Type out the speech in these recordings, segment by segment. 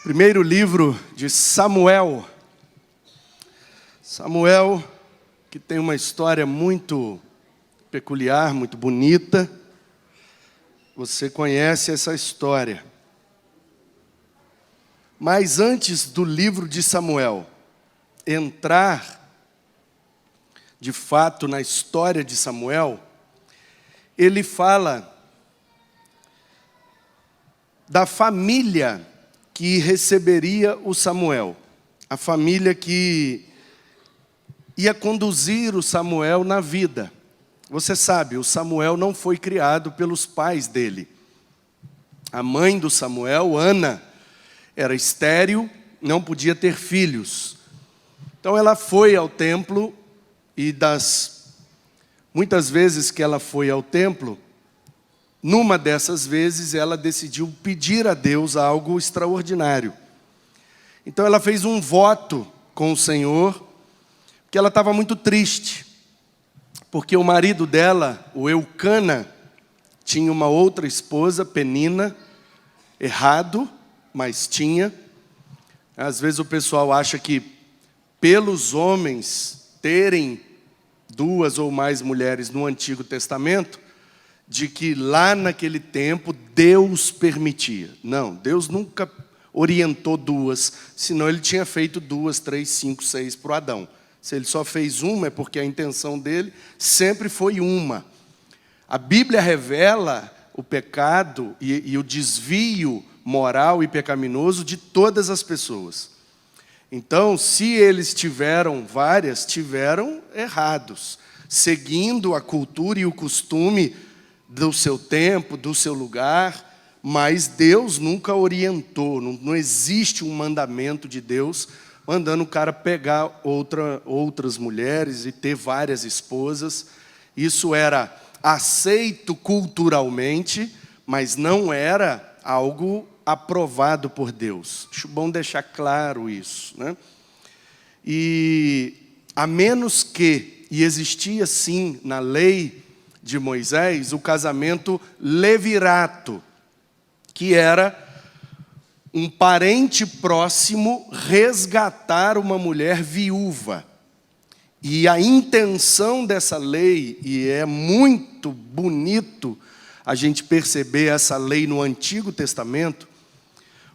Primeiro livro de Samuel. Samuel, que tem uma história muito peculiar, muito bonita. Você conhece essa história. Mas antes do livro de Samuel entrar, de fato, na história de Samuel, ele fala da família que receberia o Samuel, a família que ia conduzir o Samuel na vida. Você sabe, o Samuel não foi criado pelos pais dele. A mãe do Samuel, Ana, era estéril, não podia ter filhos. Então ela foi ao templo e muitas vezes que ela foi ao templo, numa dessas vezes, ela decidiu pedir a Deus algo extraordinário. Então ela fez um voto com o Senhor, porque ela estava muito triste, porque o marido dela, o Eucana, tinha uma outra esposa, Penina, errado, mas tinha. Às vezes o pessoal acha que pelos homens terem duas ou mais mulheres no Antigo Testamento, de que lá naquele tempo Deus permitia. Não, Deus nunca orientou duas, senão ele tinha feito 2, 3, 5, 6 para o Adão. Se ele só fez uma, é porque a intenção dele sempre foi uma. A Bíblia revela o pecado e o desvio moral e pecaminoso de todas as pessoas. Então, se eles tiveram várias, tiveram errados, seguindo a cultura e o costume do seu tempo, do seu lugar, mas Deus nunca orientou, não existe um mandamento de Deus mandando o cara pegar outras mulheres e ter várias esposas. Isso era aceito culturalmente, mas não era algo aprovado por Deus. Acho bom deixar claro isso, né? E a menos que, e existia sim na lei de Moisés, o casamento levirato, que era um parente próximo resgatar uma mulher viúva. E a intenção dessa lei, e é muito bonito a gente perceber essa lei no Antigo Testamento,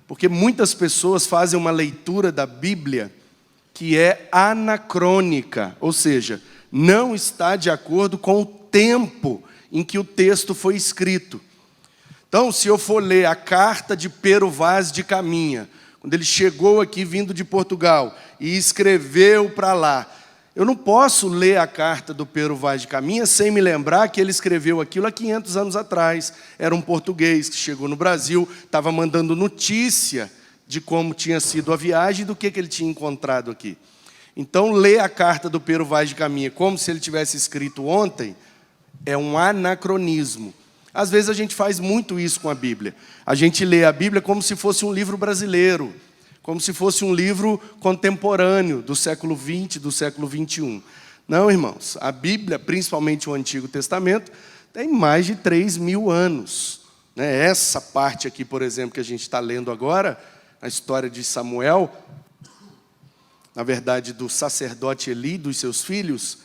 porque muitas pessoas fazem uma leitura da Bíblia que é anacrônica, ou seja, não está de acordo com o tempo em que o texto foi escrito. Então, se eu for ler a carta de Pero Vaz de Caminha, quando ele chegou aqui vindo de Portugal e escreveu para lá, eu não posso ler a carta do Pero Vaz de Caminha sem me lembrar que ele escreveu aquilo há 500 anos atrás. Era um português que chegou no Brasil, estava mandando notícia de como tinha sido a viagem e do que ele tinha encontrado aqui. Então, ler a carta do Pero Vaz de Caminha como se ele tivesse escrito ontem é um anacronismo. Às vezes a gente faz muito isso com a Bíblia. A gente lê a Bíblia como se fosse um livro brasileiro, como se fosse um livro contemporâneo do século XX, do século XXI. Não, irmãos, a Bíblia, principalmente o Antigo Testamento, tem mais de 3.000 anos. Essa parte aqui, por exemplo, que a gente está lendo agora, a história de Samuel, na verdade, do sacerdote Eli, dos seus filhos,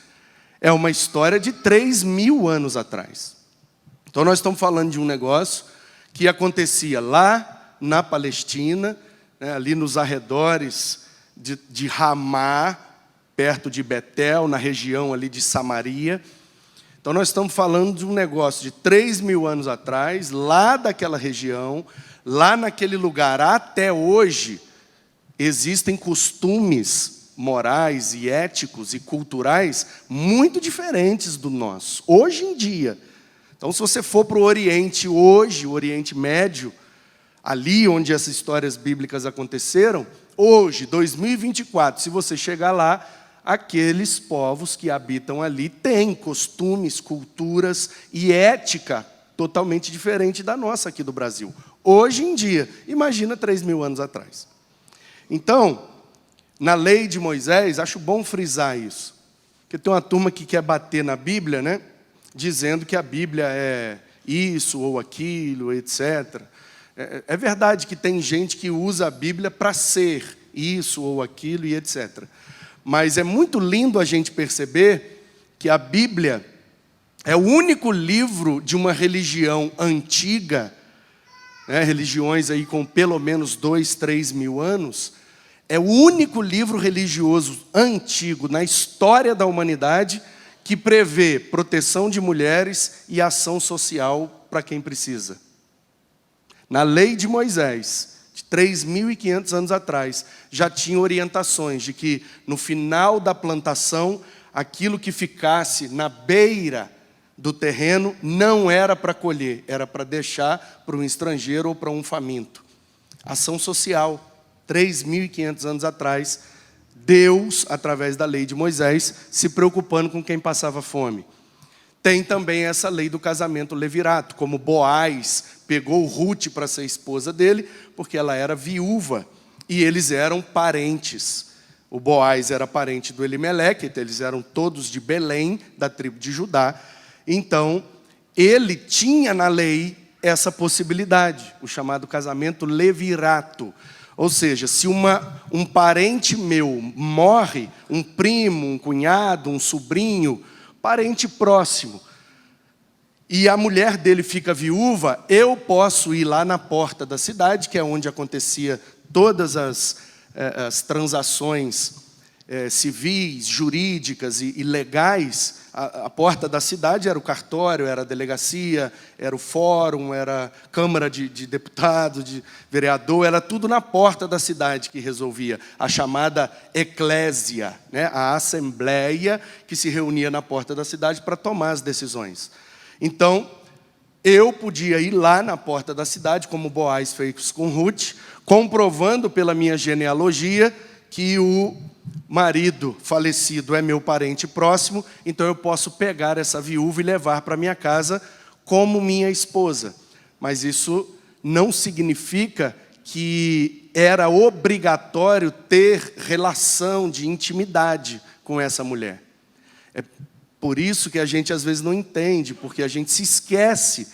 é uma história de 3.000 anos atrás. Então, nós estamos falando de um negócio que acontecia lá na Palestina, ali nos arredores de Ramá, perto de Betel, na região ali de Samaria. Então, nós estamos falando de um negócio de 3.000 anos atrás, lá daquela região, lá naquele lugar. Até hoje, existem costumes morais e éticos e culturais muito diferentes do nosso, hoje em dia. Então, se você for para o Oriente hoje, o Oriente Médio, ali onde essas histórias bíblicas aconteceram, hoje, 2024, se você chegar lá, aqueles povos que habitam ali têm costumes, culturas e ética totalmente diferente da nossa aqui do Brasil. Hoje em dia, imagina 3.000 anos atrás. Então, na lei de Moisés, acho bom frisar isso, porque tem uma turma que quer bater na Bíblia, dizendo que a Bíblia é isso ou aquilo, etc. É verdade que tem gente que usa a Bíblia para ser isso ou aquilo e etc. Mas é muito lindo a gente perceber que a Bíblia é o único livro de uma religião antiga, né, religiões aí com pelo menos 2, 3 mil anos, é o único livro religioso antigo na história da humanidade que prevê proteção de mulheres e ação social para quem precisa. Na lei de Moisés, de 3.500 anos atrás, já tinha orientações de que no final da plantação, aquilo que ficasse na beira do terreno não era para colher, era para deixar para um estrangeiro ou para um faminto. Ação social. 3.500 anos atrás, Deus, através da lei de Moisés, se preocupando com quem passava fome. Tem também essa lei do casamento levirato, como Boaz pegou Ruth para ser esposa dele, porque ela era viúva, e eles eram parentes. O Boaz era parente do Elimeleque, então eles eram todos de Belém, da tribo de Judá. Então, ele tinha na lei essa possibilidade, o chamado casamento levirato. Ou seja, se um parente meu morre, um primo, um cunhado, um sobrinho, parente próximo, e a mulher dele fica viúva, eu posso ir lá na porta da cidade, que é onde acontecia todas as transações civis, jurídicas e legais. A porta da cidade era o cartório, era a delegacia, era o fórum, era a Câmara de Deputado, de vereador, era tudo na porta da cidade que resolvia, a chamada eclésia, né? A assembleia que se reunia na porta da cidade para tomar as decisões. Então, eu podia ir lá na porta da cidade, como Boaz fez com Ruth, comprovando pela minha genealogia que o marido falecido é meu parente próximo, então eu posso pegar essa viúva e levar para minha casa como minha esposa. Mas isso não significa que era obrigatório ter relação de intimidade com essa mulher. É por isso que a gente às vezes não entende, porque a gente se esquece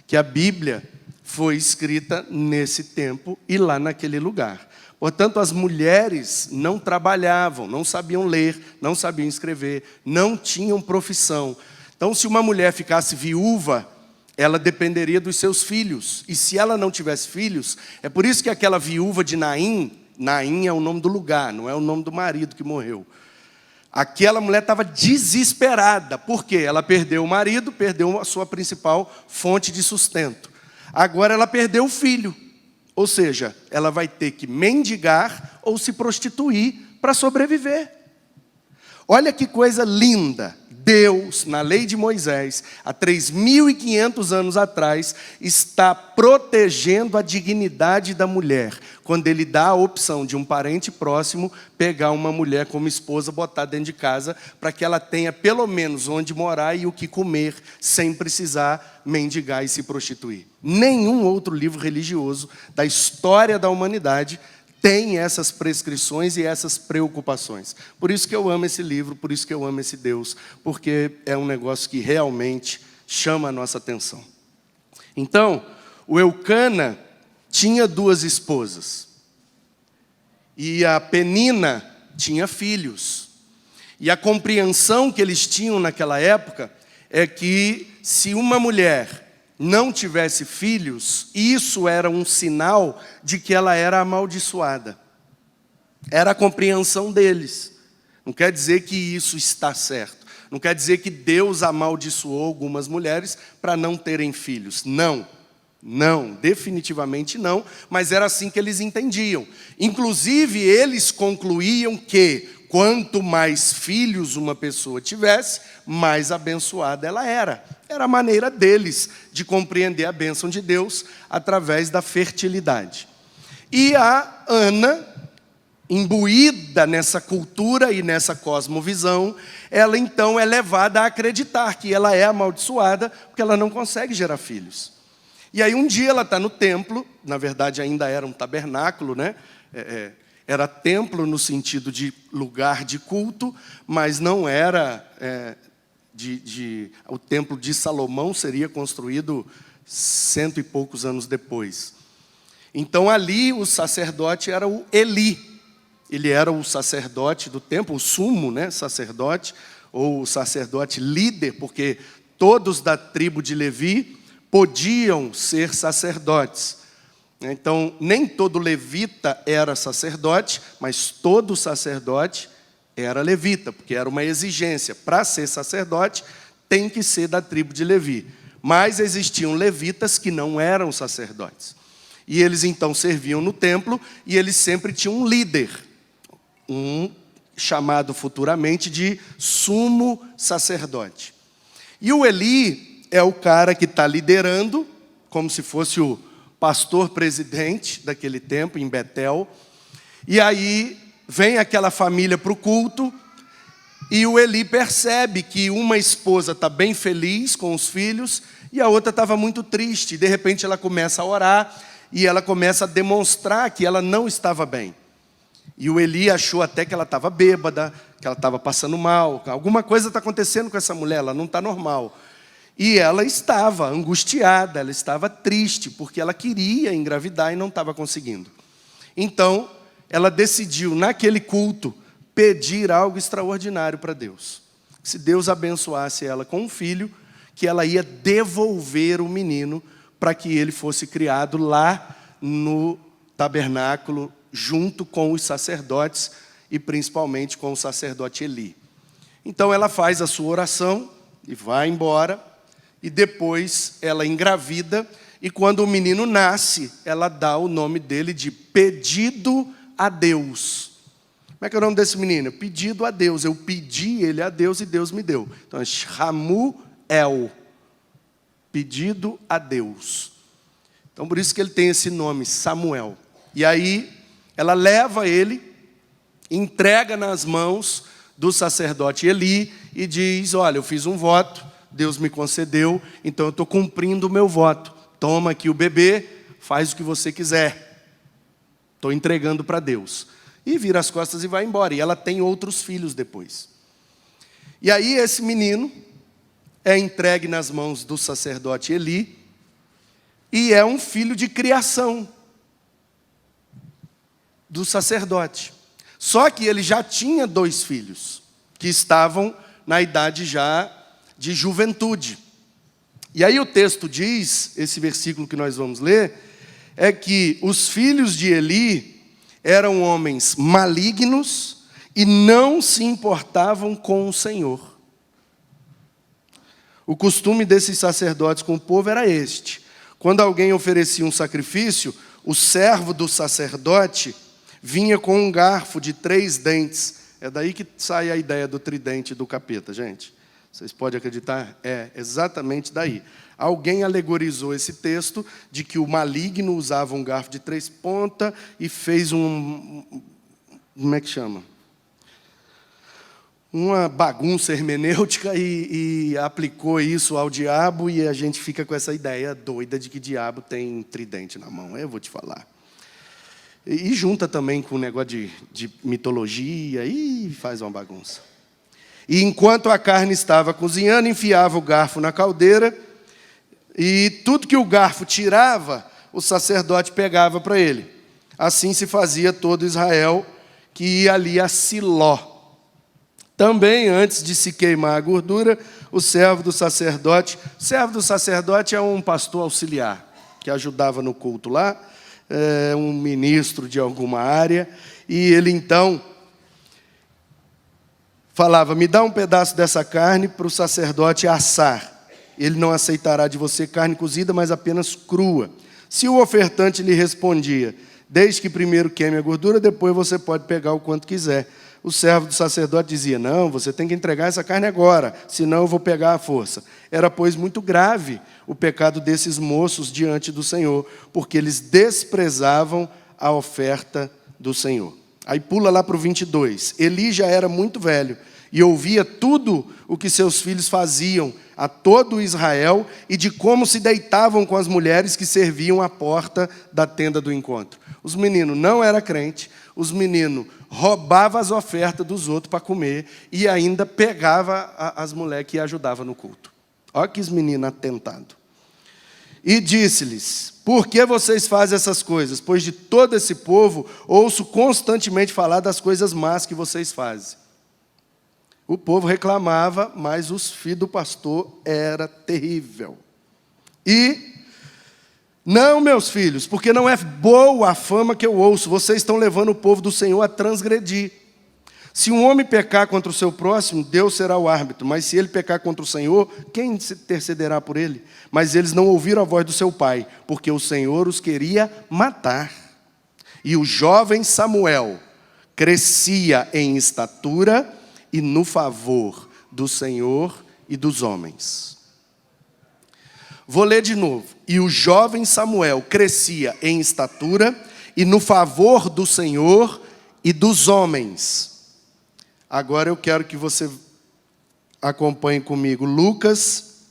que a Bíblia foi escrita nesse tempo e lá naquele lugar. Portanto, as mulheres não trabalhavam, não sabiam ler, não sabiam escrever, não tinham profissão. Então, se uma mulher ficasse viúva, ela dependeria dos seus filhos. E se ela não tivesse filhos, é por isso que aquela viúva de Naim, Naim é o nome do lugar, não é o nome do marido que morreu. Aquela mulher estava desesperada. Por quê? Ela perdeu o marido, perdeu a sua principal fonte de sustento. Agora ela perdeu o filho. Ou seja, ela vai ter que mendigar ou se prostituir para sobreviver. Olha que coisa linda. Deus, na lei de Moisés, há 3.500 anos atrás, está protegendo a dignidade da mulher, quando Ele dá a opção de um parente próximo pegar uma mulher como esposa, botar dentro de casa, para que ela tenha pelo menos onde morar e o que comer, sem precisar mendigar e se prostituir. Nenhum outro livro religioso da história da humanidade tem essas prescrições e essas preocupações. Por isso que eu amo esse livro, por isso que eu amo esse Deus, porque é um negócio que realmente chama a nossa atenção. Então, o Eucana tinha 2 esposas. E a Penina tinha filhos. E a compreensão que eles tinham naquela época é que se uma mulher não tivesse filhos, isso era um sinal de que ela era amaldiçoada. Era a compreensão deles. Não quer dizer que isso está certo. Não quer dizer que Deus amaldiçoou algumas mulheres para não terem filhos. Não, não, definitivamente não, mas era assim que eles entendiam. Inclusive, eles concluíam que quanto mais filhos uma pessoa tivesse, mais abençoada ela era. Era a maneira deles de compreender a bênção de Deus através da fertilidade. E a Ana, imbuída nessa cultura e nessa cosmovisão, ela então é levada a acreditar que ela é amaldiçoada porque ela não consegue gerar filhos. E aí um dia ela está no templo, na verdade ainda era um tabernáculo, né? Era templo no sentido de lugar de culto, mas não era... o templo de Salomão seria construído 100 e poucos anos depois. Então ali o sacerdote era o Eli. Ele era o sacerdote do templo, o sumo, sacerdote, ou o sacerdote líder, porque todos da tribo de Levi podiam ser sacerdotes. Então, nem todo levita era sacerdote, mas todo sacerdote era levita, porque era uma exigência. Para ser sacerdote, tem que ser da tribo de Levi. Mas existiam levitas que não eram sacerdotes. E eles então serviam no templo, e eles sempre tinham um líder, chamado futuramente de sumo sacerdote. E o Eli é o cara que está liderando, como se fosse o pastor presidente daquele tempo, em Betel. E aí vem aquela família para o culto, e o Eli percebe que uma esposa está bem feliz com os filhos, e a outra estava muito triste. De repente ela começa a orar, e ela começa a demonstrar que ela não estava bem. E o Eli achou até que ela estava bêbada, que ela estava passando mal. Alguma coisa está acontecendo com essa mulher, ela não está normal. E ela estava angustiada, ela estava triste, porque ela queria engravidar e não estava conseguindo. Então, ela decidiu, naquele culto, pedir algo extraordinário para Deus. Se Deus abençoasse ela com um filho, que ela ia devolver o menino para que ele fosse criado lá no tabernáculo, junto com os sacerdotes e principalmente com o sacerdote Eli. Então ela faz a sua oração e vai embora, e depois ela engravida, e quando o menino nasce, ela dá o nome dele de Pedido a Deus. Como é que é o nome desse menino? Pedido a Deus. Eu pedi ele a Deus e Deus me deu. Então é Shamuel. Pedido a Deus. Então por isso que ele tem esse nome, Samuel. E aí ela leva ele, entrega nas mãos do sacerdote Eli e diz: olha, eu fiz um voto, Deus me concedeu, então eu estou cumprindo o meu voto. Toma aqui o bebê, faz o que você quiser. Estou entregando para Deus. E vira as costas e vai embora. E ela tem outros filhos depois. E aí esse menino é entregue nas mãos do sacerdote Eli e é um filho de criação do sacerdote. Só que ele já tinha 2 filhos, que estavam na idade já de juventude. E aí o texto diz, esse versículo que nós vamos ler, é que os filhos de Eli eram homens malignos e não se importavam com o Senhor. O costume desses sacerdotes com o povo era este: quando alguém oferecia um sacrifício, o servo do sacerdote vinha com um garfo de 3 dentes. É daí que sai a ideia do tridente do capeta, gente. Vocês podem acreditar? É exatamente daí. Alguém alegorizou esse texto de que o maligno usava um garfo de 3 pontas e fez como é que chama? Uma bagunça hermenêutica e aplicou isso ao diabo, e a gente fica com essa ideia doida de que diabo tem tridente na mão. Eu vou te falar. E junta também com o negócio de mitologia e faz uma bagunça. E enquanto a carne estava cozinhando, enfiava o garfo na caldeira, e tudo que o garfo tirava, o sacerdote pegava para ele. Assim se fazia todo Israel que ia ali a Siló. Também, antes de se queimar a gordura, o servo do sacerdote é um pastor auxiliar, que ajudava no culto lá, um ministro de alguma área, e ele então falava: me dá um pedaço dessa carne para o sacerdote assar. Ele não aceitará de você carne cozida, mas apenas crua. Se o ofertante lhe respondia: desde que primeiro queime a gordura, depois você pode pegar o quanto quiser. O servo do sacerdote dizia: não, você tem que entregar essa carne agora, senão eu vou pegar à força. Era, pois, muito grave o pecado desses moços diante do Senhor, porque eles desprezavam a oferta do Senhor. Aí pula lá para o 22. Eli já era muito velho e ouvia tudo o que seus filhos faziam a todo Israel e de como se deitavam com as mulheres que serviam à porta da tenda do encontro. Os meninos não eram crentes, os meninos roubavam as ofertas dos outros para comer e ainda pegava as mulheres que ajudavam no culto. Olha que os meninos atentados. E disse-lhes: por que vocês fazem essas coisas? Pois de todo esse povo ouço constantemente falar das coisas más que vocês fazem. O povo reclamava, mas os filhos do pastor era terrível. E, não, meus filhos, porque não é boa a fama que eu ouço, vocês estão levando o povo do Senhor a transgredir. Se um homem pecar contra o seu próximo, Deus será o árbitro. Mas se ele pecar contra o Senhor, quem intercederá por ele? Mas eles não ouviram a voz do seu pai, porque o Senhor os queria matar. E o jovem Samuel crescia em estatura e no favor do Senhor e dos homens. Vou ler de novo. E o jovem Samuel crescia em estatura e no favor do Senhor e dos homens. Agora eu quero que você acompanhe comigo Lucas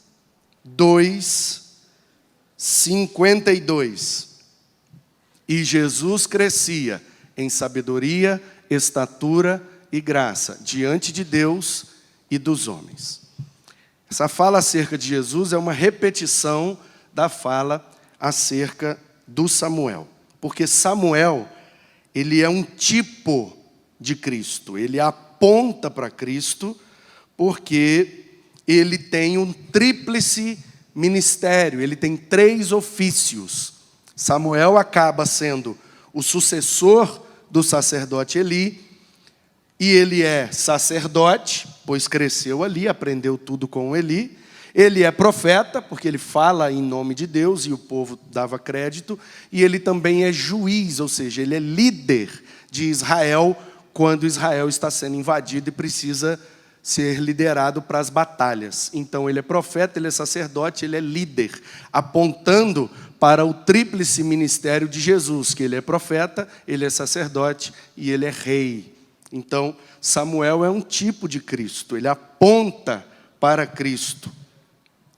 2:52. E Jesus crescia em sabedoria, estatura e graça diante de Deus e dos homens. Essa fala acerca de Jesus é uma repetição da fala acerca do Samuel. Porque Samuel, ele é um tipo de Cristo. Ele aponta para Cristo porque ele tem um tríplice ministério. Ele tem 3 ofícios. Samuel acaba sendo o sucessor do sacerdote Eli. E ele é sacerdote, pois cresceu ali, aprendeu tudo com Eli. Ele é profeta, porque ele fala em nome de Deus e o povo dava crédito. E ele também é juiz, ou seja, ele é líder de Israel quando Israel está sendo invadido e precisa ser liderado para as batalhas. Então ele é profeta, ele é sacerdote, ele é líder, apontando para o tríplice ministério de Jesus, que ele é profeta, ele é sacerdote e ele é rei. Então, Samuel é um tipo de Cristo, ele aponta para Cristo.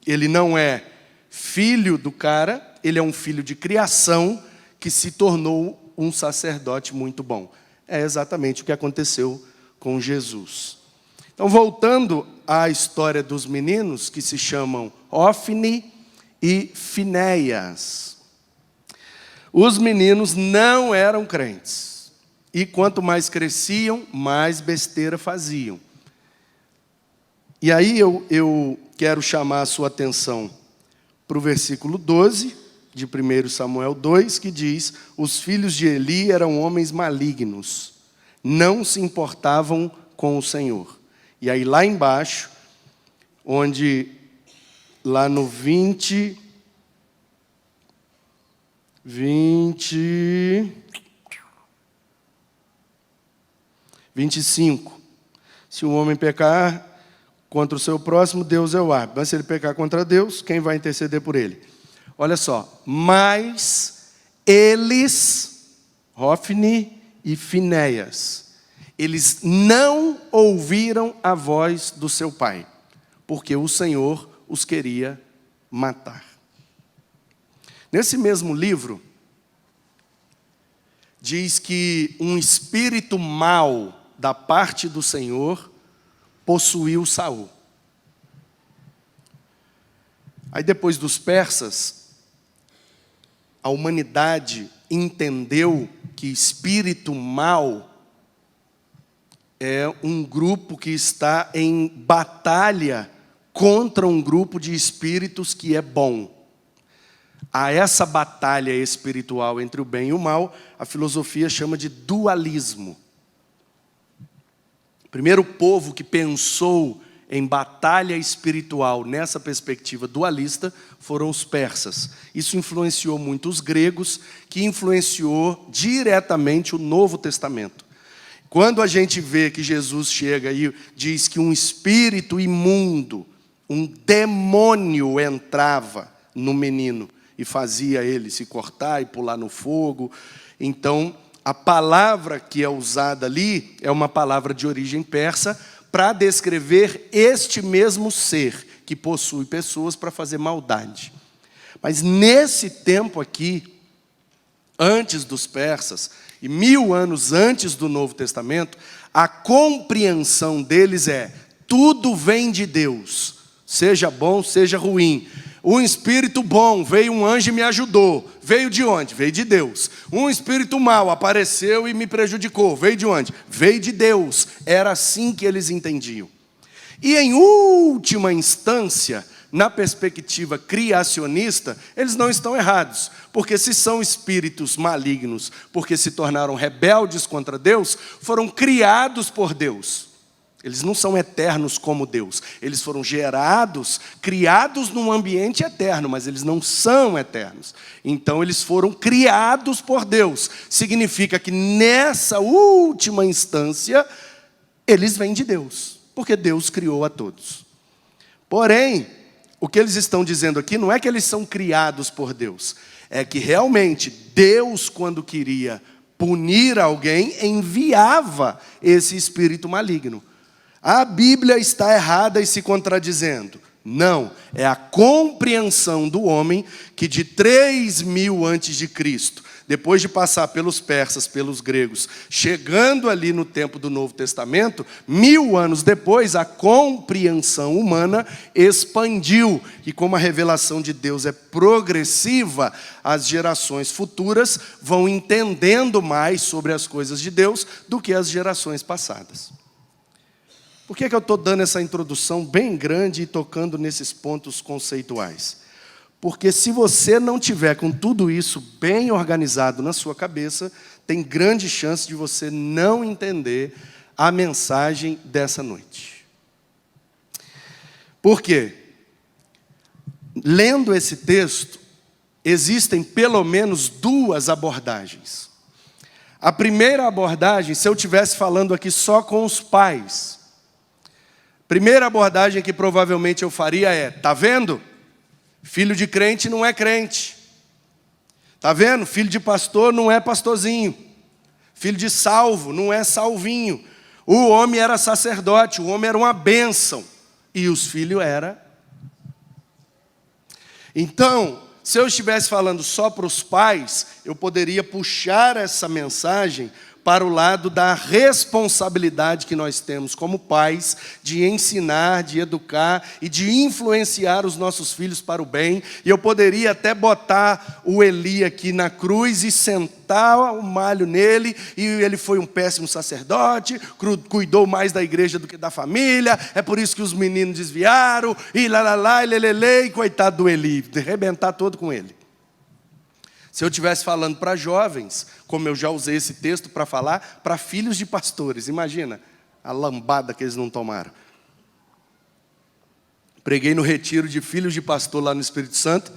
Ele não é filho do cara, ele é um filho de criação que se tornou um sacerdote muito bom. É exatamente o que aconteceu com Jesus. Então, voltando à história dos meninos, que se chamam Ofni e Finéias. Os meninos não eram crentes. E quanto mais cresciam, mais besteira faziam. E aí eu quero chamar a sua atenção para o versículo 12, de 1 Samuel 2, que diz: os filhos de Eli eram homens malignos, não se importavam com o Senhor. E aí lá embaixo, lá no 25, se um homem pecar contra o seu próximo, Deus é o árbitro. Mas se ele pecar contra Deus, quem vai interceder por ele? Olha só, mas eles, Ofni e Finéias, eles não ouviram a voz do seu pai, porque o Senhor os queria matar. Nesse mesmo livro, diz que um espírito mau da parte do Senhor possuiu Saul. Aí depois dos persas, a humanidade entendeu que espírito mau é um grupo que está em batalha contra um grupo de espíritos que é bom. A essa batalha espiritual entre o bem e o mal, a filosofia chama de dualismo. O primeiro povo que pensou em batalha espiritual nessa perspectiva dualista foram os persas. Isso influenciou muito os gregos, que influenciou diretamente o Novo Testamento. Quando a gente vê que Jesus chega e diz que um espírito imundo, um demônio entrava no menino e fazia ele se cortar e pular no fogo, então a palavra que é usada ali é uma palavra de origem persa para descrever este mesmo ser que possui pessoas para fazer maldade. Mas nesse tempo aqui, antes dos persas, e 1000 anos antes do Novo Testamento, a compreensão deles é: tudo vem de Deus, seja bom, seja ruim, Um espírito bom, veio um anjo e me ajudou. Veio de onde? Veio de Deus. Um espírito mau apareceu e me prejudicou. Veio de onde? Veio de Deus. Era assim que eles entendiam. E em última instância, na perspectiva criacionista, eles não estão errados. Porque se são espíritos malignos, porque se tornaram rebeldes contra Deus, foram criados por Deus. Eles não são eternos como Deus. Eles foram gerados, criados num ambiente eterno, mas eles não são eternos. Então eles foram criados por Deus. Significa que nessa última instância, eles vêm de Deus, porque Deus criou a todos. Porém, o que eles estão dizendo aqui não é que eles são criados por Deus. É que realmente Deus, quando queria punir alguém, enviava esse espírito maligno. A Bíblia está errada e se contradizendo. Não, é a compreensão do homem que de 3000 antes de Cristo, depois de passar pelos persas, pelos gregos, chegando ali no tempo do Novo Testamento, 1000 anos depois, a compreensão humana expandiu. E como a revelação de Deus é progressiva, as gerações futuras vão entendendo mais sobre as coisas de Deus do que as gerações passadas. Por que eu estou dando essa introdução bem grande e tocando nesses pontos conceituais? Porque se você não tiver com tudo isso bem organizado na sua cabeça, tem grande chance de você não entender a mensagem dessa noite. Por quê? Lendo esse texto, existem pelo menos 2 abordagens. A primeira abordagem, se eu estivesse falando aqui só com os pais, primeira abordagem que provavelmente eu faria é: tá vendo? Filho de crente não é crente. Tá vendo? Filho de pastor não é pastorzinho. Filho de salvo não é salvinho. O homem era sacerdote, o homem era uma bênção. E os filhos eram. Então, se eu estivesse falando só para os pais, eu poderia puxar essa mensagem para o lado da responsabilidade que nós temos como pais de ensinar, de educar e de influenciar os nossos filhos para o bem. E eu poderia até botar o Eli aqui na cruz e sentar o malho nele, e ele foi um péssimo sacerdote, cuidou mais da igreja do que da família, é por isso que os meninos desviaram, e lá, e lelele, e coitado do Eli, de arrebentar todo com ele. Se eu estivesse falando para jovens, como eu já usei esse texto para falar, para filhos de pastores, imagina a lambada que eles não tomaram. Preguei no retiro de filhos de pastor lá no Espírito Santo.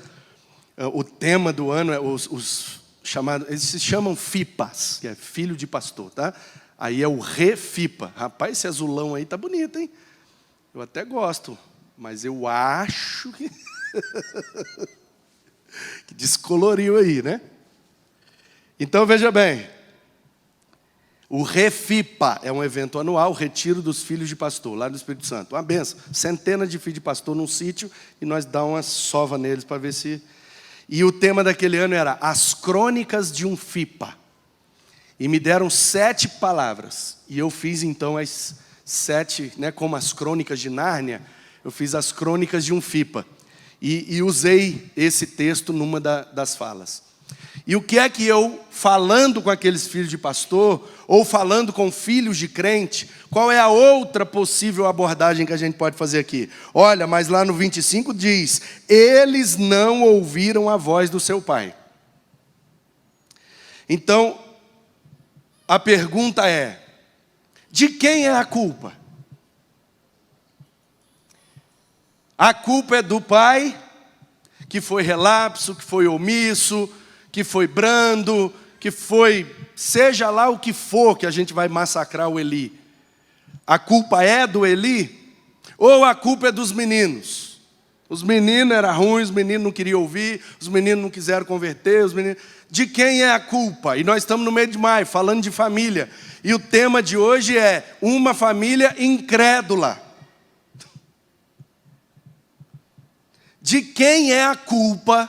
O tema do ano é os chamados, eles se chamam FIPAs, que é filho de pastor, tá? Aí é o ReFipa. Rapaz, esse azulão aí tá bonito, hein? Eu até gosto, mas eu acho que que descoloriu aí, né? Então, veja bem. O ReFipa é um evento anual, o Retiro dos Filhos de Pastor, lá no Espírito Santo. Uma benção. Centenas de filhos de pastor num sítio, e nós damos uma sova neles para ver se... E o tema daquele ano era As Crônicas de um Fipa. E me deram 7 palavras. E eu fiz, então, as 7, né, como as crônicas de Nárnia, eu fiz as crônicas de um Fipa. E usei esse texto numa das falas. E o que é que eu, falando com aqueles filhos de pastor, ou falando com filhos de crente, qual é a outra possível abordagem que a gente pode fazer aqui? Olha, mas lá no 25 diz: eles não ouviram a voz do seu pai. Então, a pergunta é: de quem é a culpa? A culpa é do pai, que foi relapso, que foi omisso, que foi brando, que foi, seja lá o que for que a gente vai massacrar o Eli. A culpa é do Eli? Ou a culpa é dos meninos? Os meninos eram ruins, os meninos não queriam ouvir, os meninos não quiseram converter, os meninos... De quem é a culpa? E nós estamos no mês de maio, falando de família. E o tema de hoje é uma família incrédula. De quem é a culpa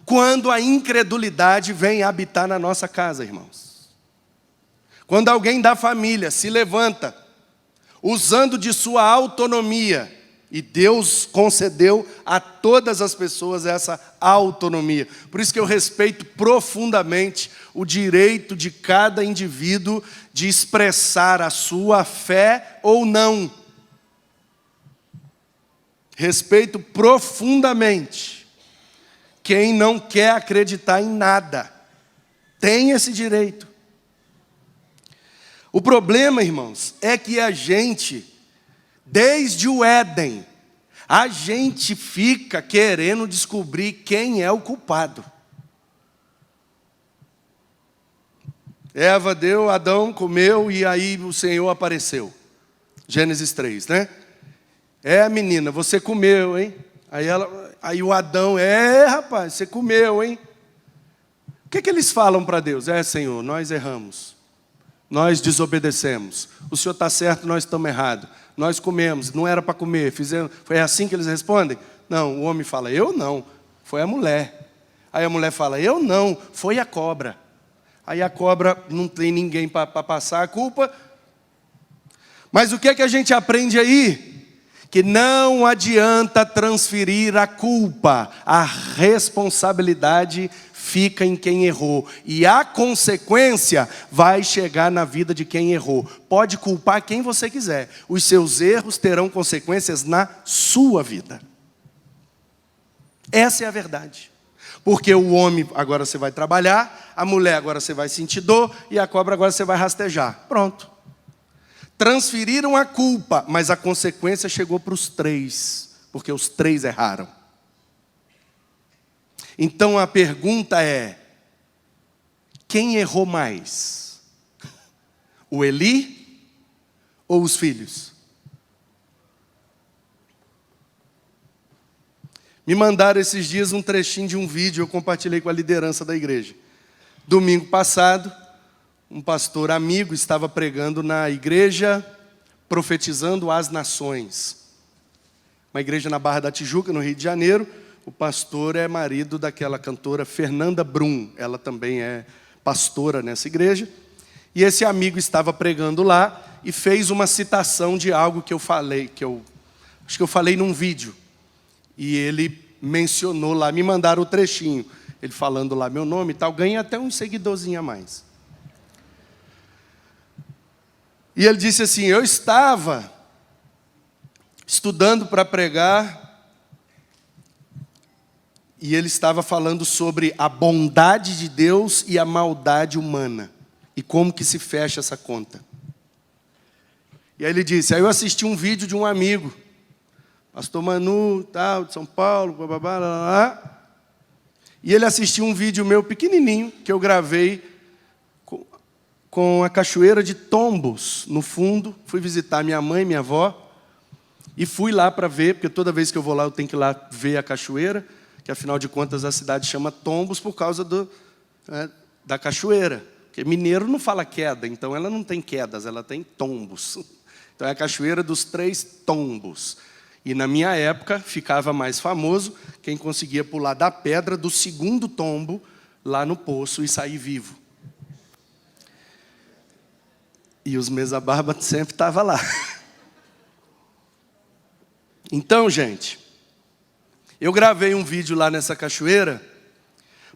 quando a incredulidade vem habitar na nossa casa, irmãos? Quando alguém da família se levanta, usando de sua autonomia, E Deus concedeu a todas as pessoas essa autonomia. Por isso que eu respeito profundamente o direito de cada indivíduo de expressar a sua fé ou não. Respeito profundamente quem não quer acreditar em nada. Tem esse direito. O problema, irmãos, é que a gente, desde o Éden, a gente fica querendo descobrir quem é o culpado. Eva deu, Adão comeu e aí o Senhor apareceu. Gênesis 3, né? Menina, você comeu, hein? Aí o Adão, rapaz, você comeu, hein? O que eles falam para Deus? Senhor, nós erramos. Nós desobedecemos. O Senhor está certo, nós estamos errados. Nós comemos, não era para comer. Foi assim que eles respondem? Não, o homem fala, eu não, foi a mulher. Aí a mulher fala, eu não, foi a cobra. Aí a cobra não tem ninguém para passar a culpa. Mas o que a gente aprende aí? Que não adianta transferir a culpa, a responsabilidade fica em quem errou. E a consequência vai chegar na vida de quem errou. Pode culpar quem você quiser. Os seus erros terão consequências na sua vida. Essa é a verdade. Porque o homem, agora você vai trabalhar, a mulher agora você vai sentir dor, e a cobra agora você vai rastejar. Pronto. Transferiram a culpa, mas a consequência chegou para os três, porque os três erraram. Então a pergunta é, quem errou mais? O Eli ou os filhos? Me mandaram esses dias um trechinho de um vídeo, eu compartilhei com a liderança da igreja. Domingo passado, um pastor amigo estava pregando na igreja, profetizando às nações. Uma igreja na Barra da Tijuca, no Rio de Janeiro. O pastor é marido daquela cantora Fernanda Brum. Ela também é pastora nessa igreja. E esse amigo estava pregando lá e fez uma citação de algo que eu falei, acho que eu falei num vídeo. E ele mencionou lá, me mandaram o trechinho. Ele falando lá meu nome e tal, ganha até um seguidorzinho a mais. E ele disse assim, eu estava estudando para pregar, e ele estava falando sobre a bondade de Deus e a maldade humana, e como que se fecha essa conta. E aí ele disse, aí eu assisti um vídeo de um amigo, pastor Manu, tal, de São Paulo, blá, blá, blá, blá, blá. E ele assistiu um vídeo meu pequenininho, que eu gravei com a cachoeira de Tombos, no fundo. Fui visitar minha mãe e minha avó, e fui lá para ver, porque toda vez que eu vou lá eu tenho que ir lá ver a cachoeira, que afinal de contas a cidade chama Tombos por causa da cachoeira. Porque mineiro não fala queda, então ela não tem quedas, ela tem tombos. Então é a cachoeira dos 3 tombos. E na minha época ficava mais famoso quem conseguia pular da pedra do 2º tombo lá no poço e sair vivo. E os mesa-barba sempre estavam lá. Então, gente, eu gravei um vídeo lá nessa cachoeira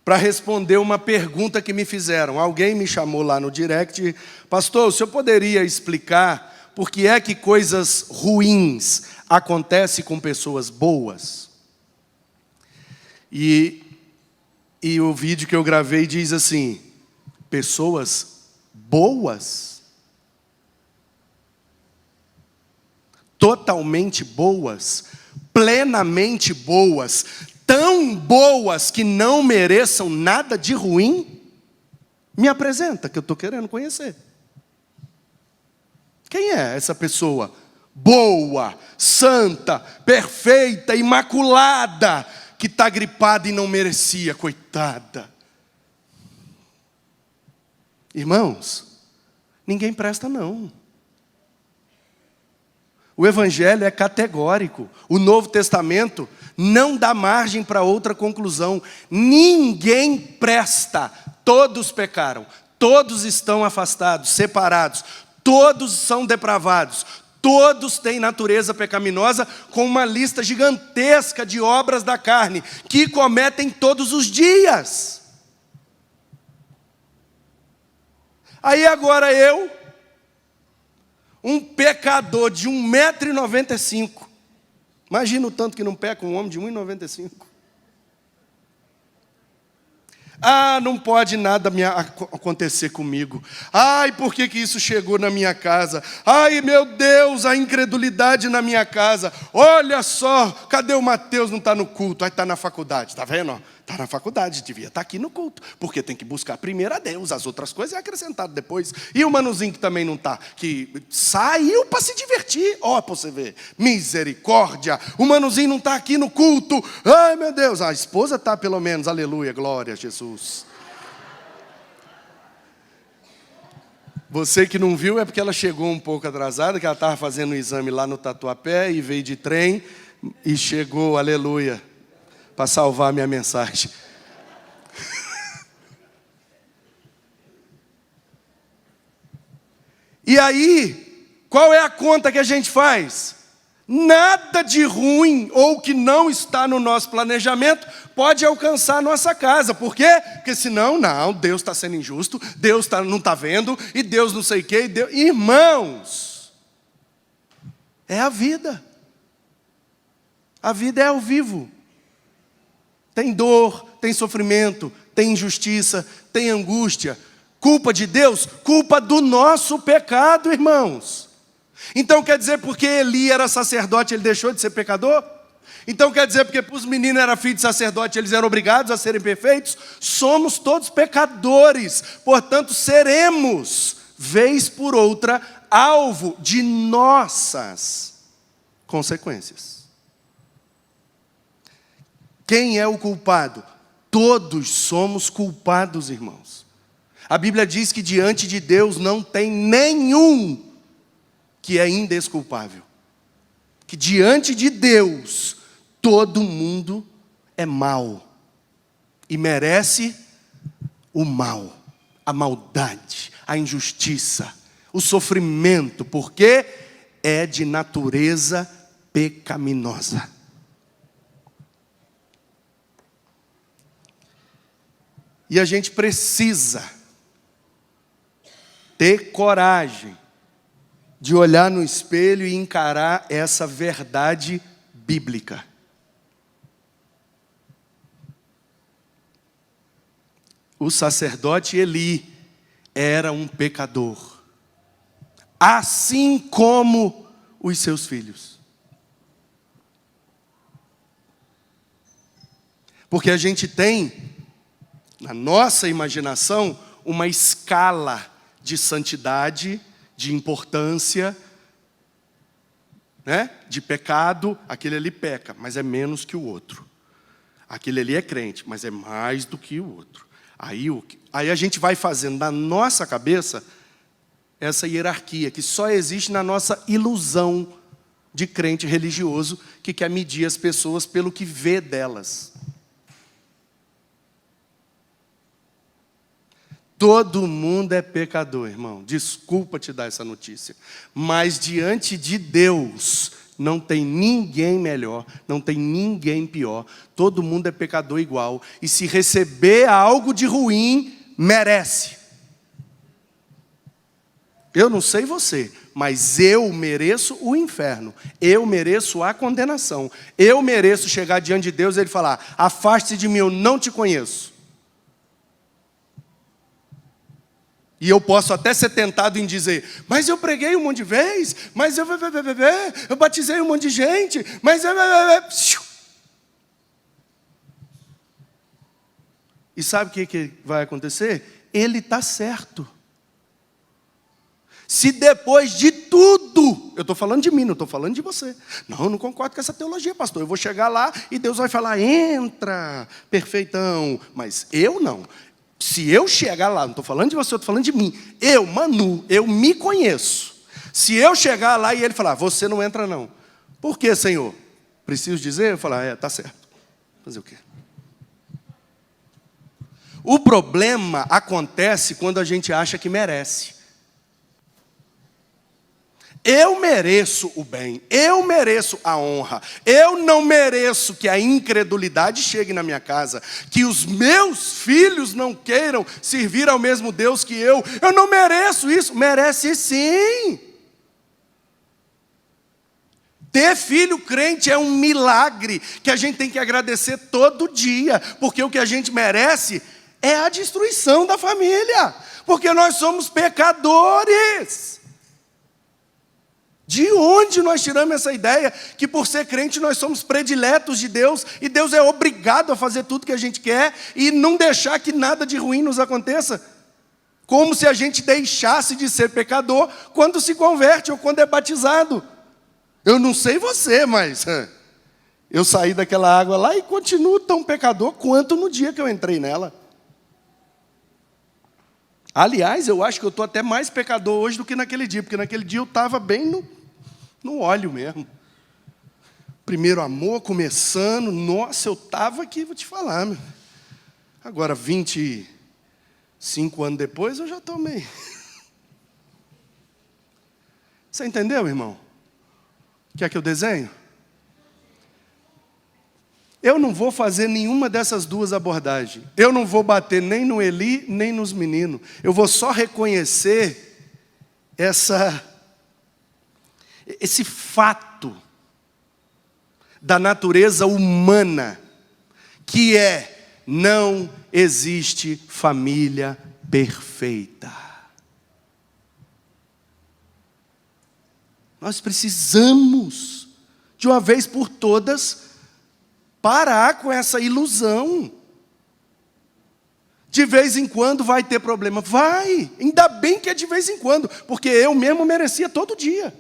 para responder uma pergunta que me fizeram. Alguém me chamou lá no direct, pastor, o senhor poderia explicar por que é que coisas ruins acontecem com pessoas boas? E o vídeo que eu gravei diz assim, pessoas boas? Totalmente boas? Plenamente boas? Tão boas que não mereçam nada de ruim? Me apresenta, que eu estou querendo conhecer. Quem é essa pessoa? Boa, santa, perfeita, imaculada, que está gripada e não merecia, coitada. Irmãos, ninguém presta não. O Evangelho é categórico. O Novo Testamento não dá margem para outra conclusão. Ninguém presta. Todos pecaram. Todos estão afastados, separados. Todos são depravados. Todos têm natureza pecaminosa, com uma lista gigantesca de obras da carne, que cometem todos os dias. Aí agora eu, um pecador de 1,95 m, imagina o tanto que não peca um homem de 1,95 m. Ah, não pode nada acontecer comigo. Ai, por que isso chegou na minha casa? Ai, meu Deus, a incredulidade na minha casa. Olha só, cadê o Mateus? Não está no culto, aí está na faculdade. Está vendo? Está na faculdade, devia estar aqui no culto. Porque tem que buscar primeiro a Deus, as outras coisas é acrescentado depois. E o Manuzinho que também não está, que saiu para se divertir. Ó, para você ver, misericórdia. O Manuzinho não está aqui no culto. Ai, meu Deus, a esposa está pelo menos, aleluia, glória a Jesus. Você que não viu é porque ela chegou um pouco atrasada, que ela estava fazendo o exame lá no Tatuapé e veio de trem e chegou, aleluia, para salvar a minha mensagem. E aí, qual é a conta que a gente faz? Nada de ruim ou que não está no nosso planejamento pode alcançar a nossa casa. Por quê? Porque senão, não, Deus está sendo injusto, Deus não está vendo, e Deus não sei o quê. Irmãos, é a vida. A vida é ao vivo. Tem dor, tem sofrimento, tem injustiça, tem angústia. Culpa de Deus? Culpa do nosso pecado, irmãos. Então quer dizer porque Eli era sacerdote, ele deixou de ser pecador? Então quer dizer porque para os meninos era filho de sacerdote, eles eram obrigados a serem perfeitos? Somos todos pecadores, portanto seremos, vez por outra, alvo de nossas consequências. Quem é o culpado? Todos somos culpados, irmãos. A Bíblia diz que diante de Deus não tem nenhum que é indesculpável. Que diante de Deus, todo mundo é mau. E merece o mal, a maldade, a injustiça, o sofrimento, porque é de natureza pecaminosa. E a gente precisa ter coragem de olhar no espelho e encarar essa verdade bíblica. O sacerdote Eli era um pecador, assim como os seus filhos. Porque a gente tem, na nossa imaginação, uma escala de santidade, de importância, né? De pecado. Aquele ali peca, mas é menos que o outro. Aquele ali é crente, mas é mais do que o outro. Aí a gente vai fazendo na nossa cabeça essa hierarquia que só existe na nossa ilusão de crente religioso que quer medir as pessoas pelo que vê delas. Todo mundo é pecador, irmão. Desculpa te dar essa notícia. Mas diante de Deus, não tem ninguém melhor, não tem ninguém pior. Todo mundo é pecador igual. E se receber algo de ruim, merece. Eu não sei você, mas eu mereço o inferno. Eu mereço a condenação. Eu mereço chegar diante de Deus e Ele falar: afaste-se de mim, eu não te conheço. E eu posso até ser tentado em dizer: mas eu preguei um monte de vezes, mas eu batizei um monte de gente, mas E sabe o que vai acontecer? Ele está certo. Se depois de tudo, eu estou falando de mim, não estou falando de você. Não, eu não concordo com essa teologia, pastor. Eu vou chegar lá e Deus vai falar: entra, perfeitão. Mas eu não. Se eu chegar lá, não estou falando de você, eu estou falando de mim. Eu, Manu, eu me conheço. Se eu chegar lá e Ele falar: você não entra não. Por quê, Senhor? Preciso dizer? Eu falar: está certo. Fazer o quê? O problema acontece quando a gente acha que merece. Eu mereço o bem, eu mereço a honra, eu não mereço que a incredulidade chegue na minha casa, que os meus filhos não queiram servir ao mesmo Deus que eu não mereço isso. Merece sim. Ter filho crente é um milagre que a gente tem que agradecer todo dia, porque o que a gente merece é a destruição da família, porque nós somos pecadores. De onde nós tiramos essa ideia que por ser crente nós somos prediletos de Deus e Deus é obrigado a fazer tudo que a gente quer e não deixar que nada de ruim nos aconteça? Como se a gente deixasse de ser pecador quando se converte ou quando é batizado. Eu não sei você, mas eu saí daquela água lá e continuo tão pecador quanto no dia que eu entrei nela. Aliás, eu acho que eu estou até mais pecador hoje do que naquele dia, porque naquele dia eu estava bem no óleo mesmo. Primeiro amor começando, nossa, eu estava aqui, vou te falar. Meu. Agora, 25 anos depois, eu já estou meio... Você entendeu, irmão? Quer que eu desenhe? Eu não vou fazer nenhuma dessas duas abordagens. Eu não vou bater nem no Eli, nem nos meninos. Eu vou só reconhecer esse fato da natureza humana, que não existe família perfeita. Nós precisamos, de uma vez por todas, parar com essa ilusão. De vez em quando vai ter problema. Vai, ainda bem que é de vez em quando, porque eu mesmo merecia todo dia.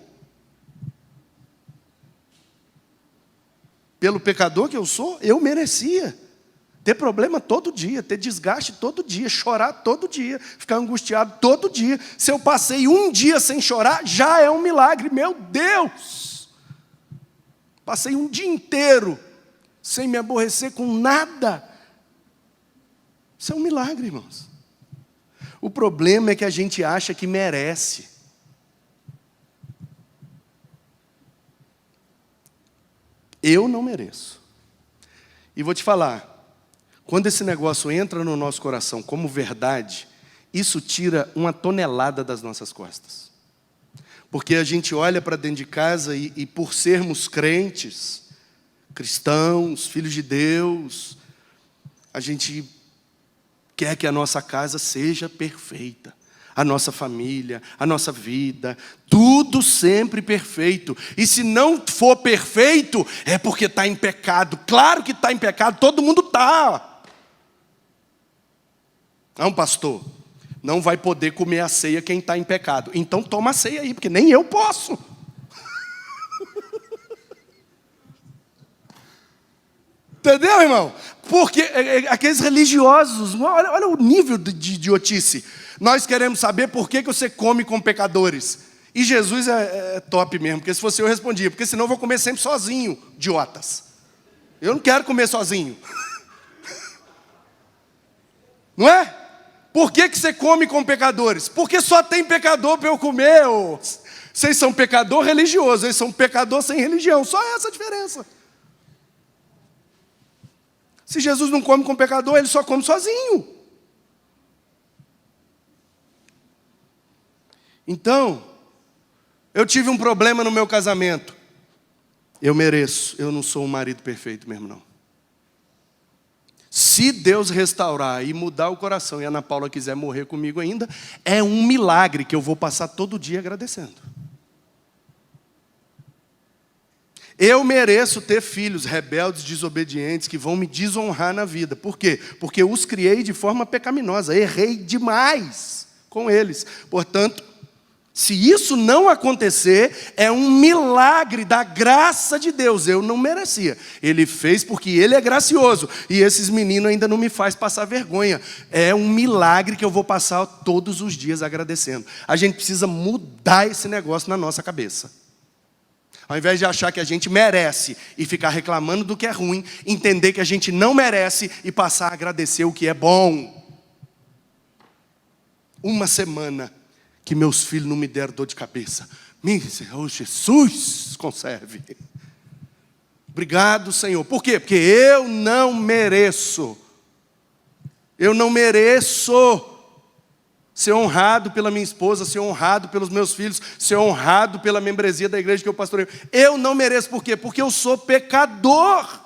Pelo pecador que eu sou, eu merecia. Ter problema todo dia, ter desgaste todo dia, chorar todo dia, ficar angustiado todo dia. Se eu passei um dia sem chorar, já é um milagre, meu Deus! Passei um dia inteiro sem me aborrecer com nada. Isso é um milagre, irmãos. O problema é que a gente acha que merece. Eu não mereço. E vou te falar, quando esse negócio entra no nosso coração como verdade, isso tira 1 tonelada das nossas costas. Porque a gente olha para dentro de casa e por sermos crentes, cristãos, filhos de Deus, a gente quer que a nossa casa seja perfeita. A nossa família, a nossa vida, tudo sempre perfeito. E se não for perfeito, é porque está em pecado. Claro que está em pecado, todo mundo está. Não, pastor, não vai poder comer a ceia quem está em pecado. Então toma a ceia aí, porque nem eu posso. Entendeu, irmão? Porque aqueles religiosos, olha o nível de idiotice. Nós queremos saber por que você come com pecadores. E Jesus é top mesmo, porque se fosse eu respondia, porque senão eu vou comer sempre sozinho, idiotas. Eu não quero comer sozinho. Não é? Por que você come com pecadores? Porque só tem pecador para eu comer. Vocês são pecador religioso, eles são pecador sem religião. Só essa a diferença. Se Jesus não come com pecador, ele só come sozinho. Então, eu tive um problema no meu casamento. Eu mereço, eu não sou um marido perfeito mesmo não. Se Deus restaurar e mudar o coração e a Ana Paula quiser morrer comigo ainda, é um milagre que eu vou passar todo dia agradecendo. Eu mereço ter filhos rebeldes, desobedientes, que vão me desonrar na vida. Por quê? Porque eu os criei de forma pecaminosa, errei demais com eles. Portanto, se isso não acontecer, é um milagre da graça de Deus. Eu não merecia. Ele fez porque Ele é gracioso. E esses meninos ainda não me fazem passar vergonha. É um milagre que eu vou passar todos os dias agradecendo. A gente precisa mudar esse negócio na nossa cabeça. Ao invés de achar que a gente merece e ficar reclamando do que é ruim, entender que a gente não merece e passar a agradecer o que é bom. Uma semana que meus filhos não me deram dor de cabeça. Oh, Jesus, conserve. Obrigado, Senhor. Por quê? Porque eu não mereço. Eu não mereço ser honrado pela minha esposa, ser honrado pelos meus filhos, ser honrado pela membresia da igreja que eu pastoreio. Eu não mereço. Por quê? Porque eu sou pecador.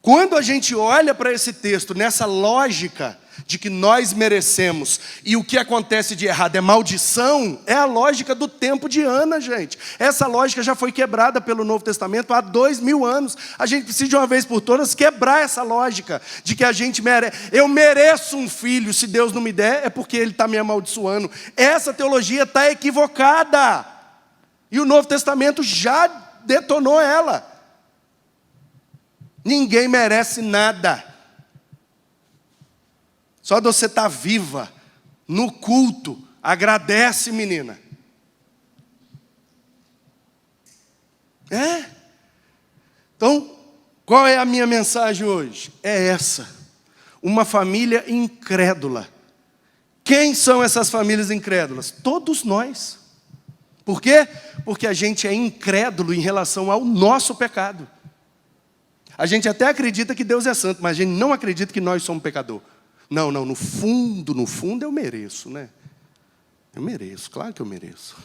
Quando a gente olha para esse texto, nessa lógica de que nós merecemos, e o que acontece de errado é maldição, é a lógica do tempo de Ana, gente. Essa lógica já foi quebrada pelo Novo Testamento há 2000 anos. A gente precisa de uma vez por todas quebrar essa lógica de que a gente merece. Eu mereço um filho, se Deus não me der, é porque Ele está me amaldiçoando. Essa teologia está equivocada. E o Novo Testamento já detonou ela. Ninguém merece nada. Só de você estar viva, no culto, agradece, menina. Então, qual é a minha mensagem hoje? É essa. Uma família incrédula. Quem são essas famílias incrédulas? Todos nós. Por quê? Porque a gente é incrédulo em relação ao nosso pecado. A gente até acredita que Deus é santo, mas a gente não acredita que nós somos pecador. Não, no fundo eu mereço, né? Eu mereço, claro que eu mereço.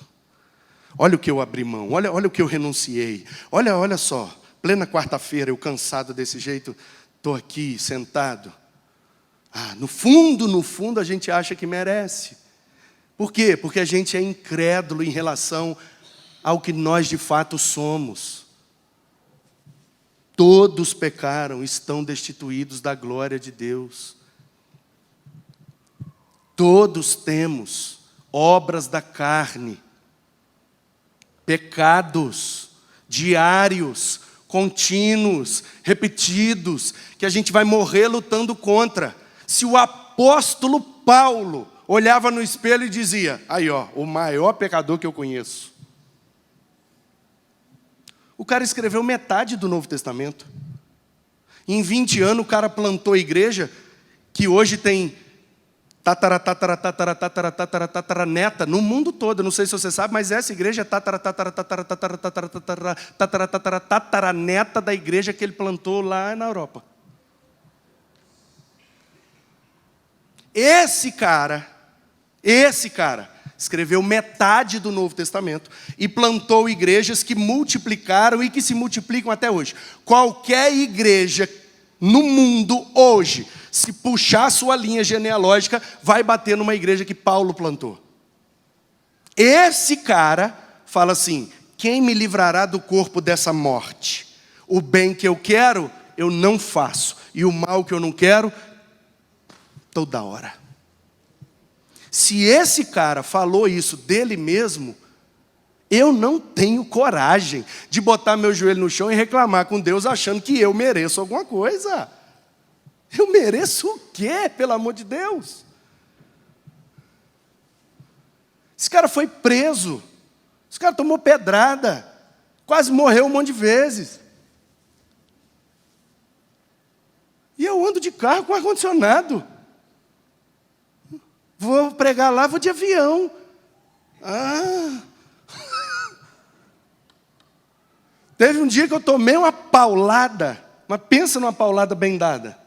Olha o que eu abri mão, olha o que eu renunciei. Olha só, plena quarta-feira, eu cansado desse jeito, estou aqui sentado. No fundo a gente acha que merece. Por quê? Porque a gente é incrédulo em relação ao que nós de fato somos. Todos pecaram, estão destituídos da glória de Deus. Todos temos obras da carne, pecados diários, contínuos, repetidos, que a gente vai morrer lutando contra. Se o apóstolo Paulo olhava no espelho e dizia, aí ó, o maior pecador que eu conheço. O cara escreveu metade do Novo Testamento. Em 20 anos o cara plantou a igreja que hoje tem tataraneta no mundo todo. Não sei se você sabe, mas essa igreja é tataraneta da igreja que ele plantou lá na Europa. Esse cara escreveu metade do Novo Testamento e plantou igrejas que multiplicaram e que se multiplicam até hoje. Qualquer igreja no mundo hoje, se puxar a sua linha genealógica, vai bater numa igreja que Paulo plantou. Esse cara fala assim, quem me livrará do corpo dessa morte? O bem que eu quero, eu não faço. E o mal que eu não quero, toda hora. Se esse cara falou isso dele mesmo, eu não tenho coragem de botar meu joelho no chão e reclamar com Deus achando que eu mereço alguma coisa. Eu mereço o quê, pelo amor de Deus? Esse cara foi preso, esse cara tomou pedrada, quase morreu um monte de vezes. E eu ando de carro com ar-condicionado. Vou pregar lá, vou de avião. Teve um dia que eu tomei uma paulada, mas pensa numa paulada bem dada.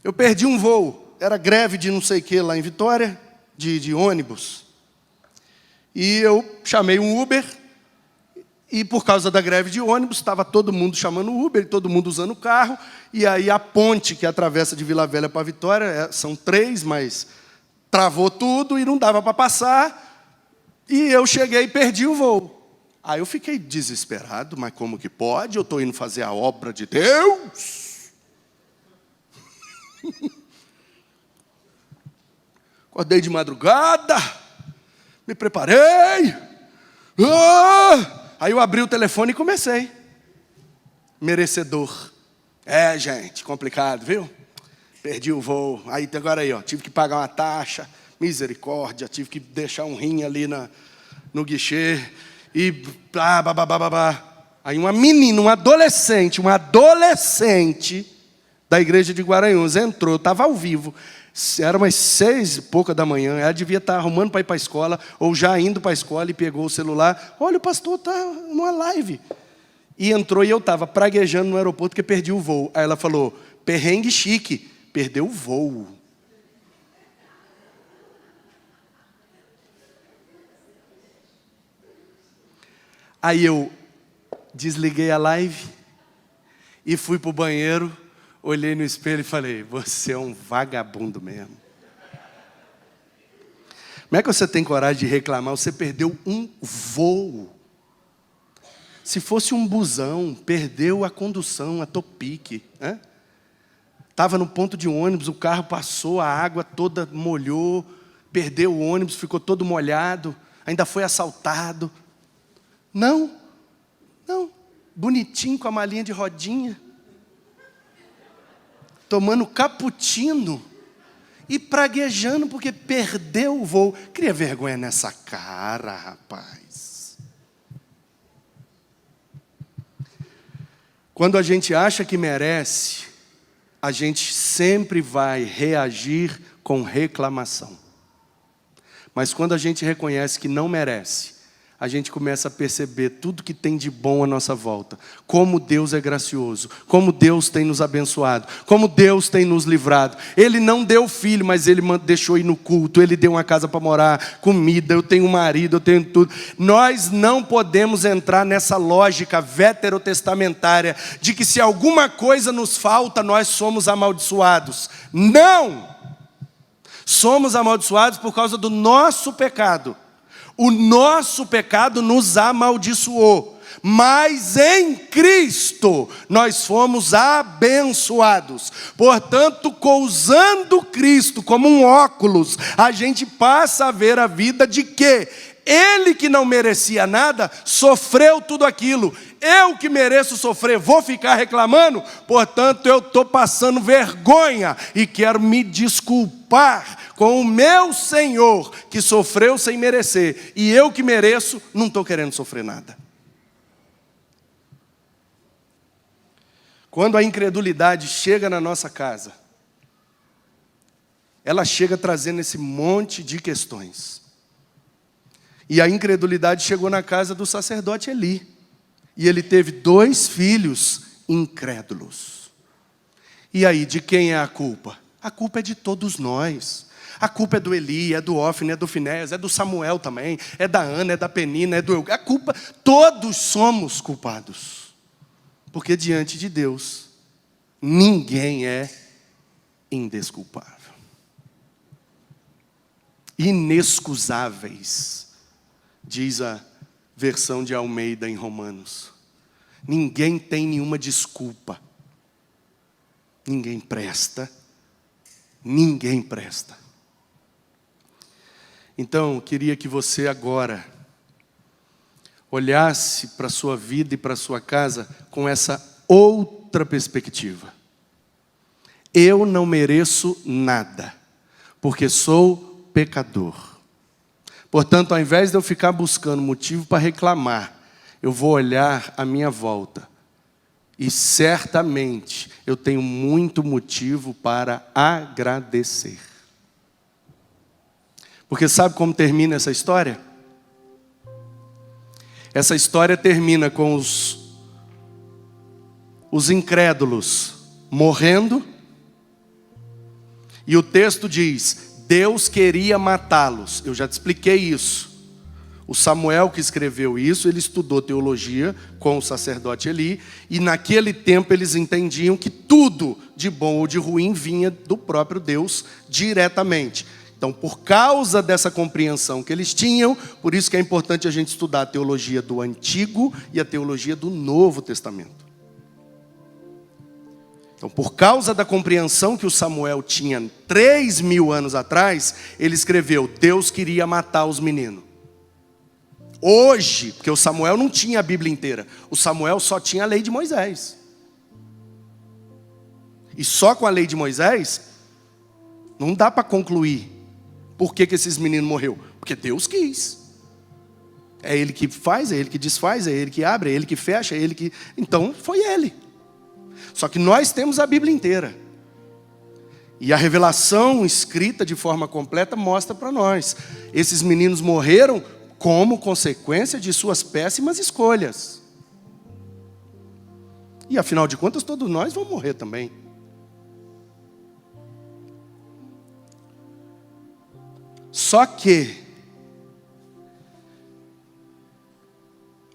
Eu perdi um voo, era greve de não sei o que lá em Vitória, de ônibus. E eu chamei um Uber, e por causa da greve de ônibus, estava todo mundo chamando Uber, todo mundo usando o carro, e aí a ponte que atravessa de Vila Velha para Vitória, são 3, mas travou tudo e não dava para passar, e eu cheguei e perdi o voo. Aí eu fiquei desesperado, mas como que pode? Eu estou indo fazer a obra de Deus. Acordei de madrugada, me preparei. Aí eu abri o telefone e comecei. Merecedor. Gente, complicado, viu? Perdi o voo. Aí agora aí, ó, tive que pagar uma taxa. Misericórdia, tive que deixar um rim ali no guichê. E Aí uma menina, uma adolescente da igreja de Guaranhuns entrou, estava ao vivo. Era umas 6h pouca da manhã, ela devia estar arrumando para ir para a escola, ou já indo para a escola, e pegou o celular. Olha, o pastor está numa live. E entrou e eu estava praguejando no aeroporto porque perdi o voo. Aí ela falou, perrengue chique, perdeu o voo. Aí eu desliguei a live e fui para o banheiro, olhei no espelho e falei, você é um vagabundo mesmo. Como é que você tem coragem de reclamar? Você perdeu um voo. Se fosse um busão, perdeu a condução, a topique. Estava no ponto de ônibus, o carro passou, a água toda molhou, perdeu o ônibus, ficou todo molhado, ainda foi assaltado. Não, bonitinho com a malinha de rodinha, tomando cappuccino e praguejando porque perdeu o voo. Cria vergonha nessa cara, rapaz. Quando a gente acha que merece, a gente sempre vai reagir com reclamação. Mas quando a gente reconhece que não merece, a gente começa a perceber tudo que tem de bom à nossa volta. Como Deus é gracioso, como Deus tem nos abençoado, como Deus tem nos livrado. Ele não deu filho, mas Ele deixou ir no culto, Ele deu uma casa para morar, comida, eu tenho um marido, eu tenho tudo. Nós não podemos entrar nessa lógica veterotestamentária de que se alguma coisa nos falta, nós somos amaldiçoados. Não! Somos amaldiçoados por causa do nosso pecado. O nosso pecado nos amaldiçoou, mas em Cristo nós fomos abençoados. Portanto, usando Cristo como um óculos, a gente passa a ver a vida de que Ele que não merecia nada, sofreu tudo aquilo. Eu que mereço sofrer, vou ficar reclamando? Portanto, eu estou passando vergonha e quero me desculpar com o meu Senhor, que sofreu sem merecer. E eu que mereço, não estou querendo sofrer nada. Quando a incredulidade chega na nossa casa, ela chega trazendo esse monte de questões. E a incredulidade chegou na casa do sacerdote Eli. E ele teve 2 filhos incrédulos. E aí, de quem é a culpa? A culpa é de todos nós. A culpa é do Eli, é do Ofne, é do Finéias, é do Samuel também, é da Ana, é da Penina, é do... A culpa, todos somos culpados. Porque diante de Deus, ninguém é indesculpável. Inexcusáveis, diz a versão de Almeida em Romanos. Ninguém tem nenhuma desculpa. Ninguém presta. Ninguém presta. Então, eu queria que você agora olhasse para a sua vida e para a sua casa com essa outra perspectiva. Eu não mereço nada, porque sou pecador. Portanto, ao invés de eu ficar buscando motivo para reclamar, eu vou olhar à minha volta. E certamente eu tenho muito motivo para agradecer. Porque sabe como termina essa história? Essa história termina com os incrédulos morrendo. E o texto diz, Deus queria matá-los. Eu já te expliquei isso. O Samuel que escreveu isso, ele estudou teologia com o sacerdote Eli. E naquele tempo eles entendiam que tudo de bom ou de ruim vinha do próprio Deus diretamente. Então, por causa dessa compreensão que eles tinham, por isso que é importante a gente estudar a teologia do Antigo e a teologia do Novo Testamento. Então, por causa da compreensão que o Samuel tinha 3.000 anos atrás, ele escreveu, Deus queria matar os meninos. Hoje, porque o Samuel não tinha a Bíblia inteira, o Samuel só tinha a lei de Moisés. E só com a lei de Moisés, não dá para concluir por que esses meninos morreram. Porque Deus quis. É Ele que faz, é Ele que desfaz, é Ele que abre, é Ele que fecha, é Ele que... Então, foi Ele. Só que nós temos a Bíblia inteira. E a revelação escrita de forma completa mostra para nós. Esses meninos morreram como consequência de suas péssimas escolhas. E afinal de contas, todos nós vamos morrer também. Só que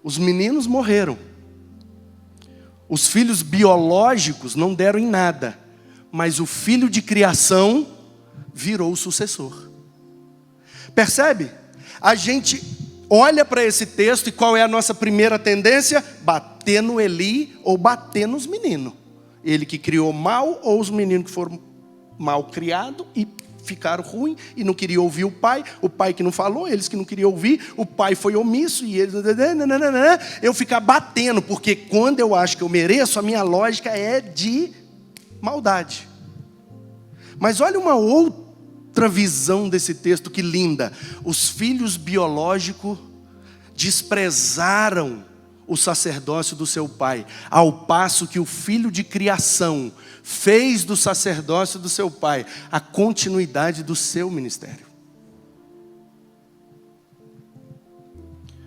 os meninos morreram. Os filhos biológicos não deram em nada, mas o filho de criação virou o sucessor. Percebe? A gente olha para esse texto e qual é a nossa primeira tendência? Bater no Eli ou bater nos meninos. Ele que criou mal ou os meninos que foram mal criados e ficaram ruins e não queriam ouvir o pai que não falou, eles que não queriam ouvir, o pai foi omisso e eles... Eu ficar batendo, porque quando eu acho que eu mereço, a minha lógica é de maldade. Mas olha uma outra visão desse texto que linda. Os filhos biológicos desprezaram o sacerdócio do seu pai, ao passo que o filho de criação fez do sacerdócio do seu pai a continuidade do seu ministério.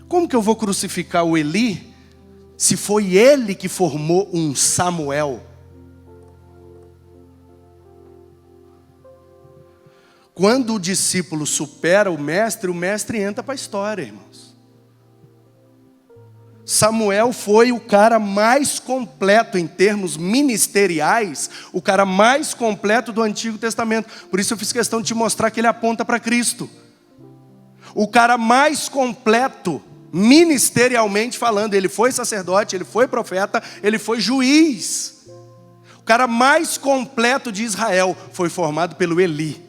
Como que eu vou crucificar o Eli se foi ele que formou um Samuel? Quando o discípulo supera o mestre entra para a história, irmãos. Samuel foi o cara mais completo em termos ministeriais, o cara mais completo do Antigo Testamento. Por isso eu fiz questão de te mostrar que ele aponta para Cristo. O cara mais completo, ministerialmente falando, ele foi sacerdote, ele foi profeta, ele foi juiz. O cara mais completo de Israel foi formado pelo Eli.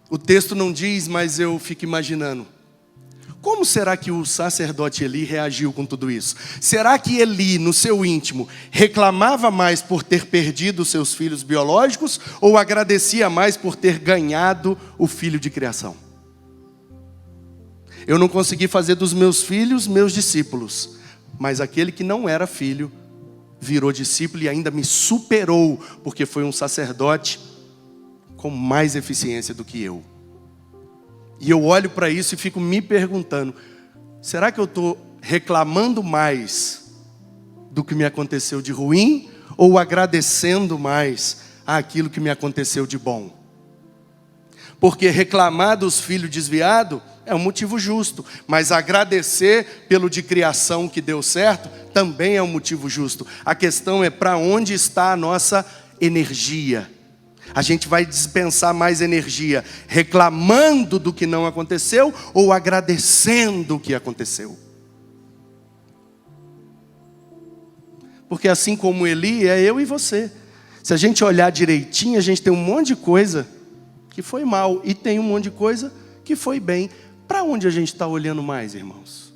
O texto não diz, mas eu fico imaginando. Como será que o sacerdote Eli reagiu com tudo isso? Será que Eli, no seu íntimo, reclamava mais por ter perdido os seus filhos biológicos ou agradecia mais por ter ganhado o filho de criação? Eu não consegui fazer dos meus filhos meus discípulos, mas aquele que não era filho virou discípulo e ainda me superou, porque foi um sacerdote com mais eficiência do que eu. E eu olho para isso e fico me perguntando, será que eu estou reclamando mais do que me aconteceu de ruim ou agradecendo mais àquilo que me aconteceu de bom? Porque reclamar dos filhos desviados é um motivo justo, mas agradecer pelo de criação que deu certo também é um motivo justo. A questão é para onde está a nossa energia. A gente vai dispensar mais energia reclamando do que não aconteceu ou agradecendo o que aconteceu? Porque assim como Eli, é eu e você. Se a gente olhar direitinho, a gente tem um monte de coisa que foi mal e tem um monte de coisa que foi bem. Para onde a gente está olhando mais, irmãos?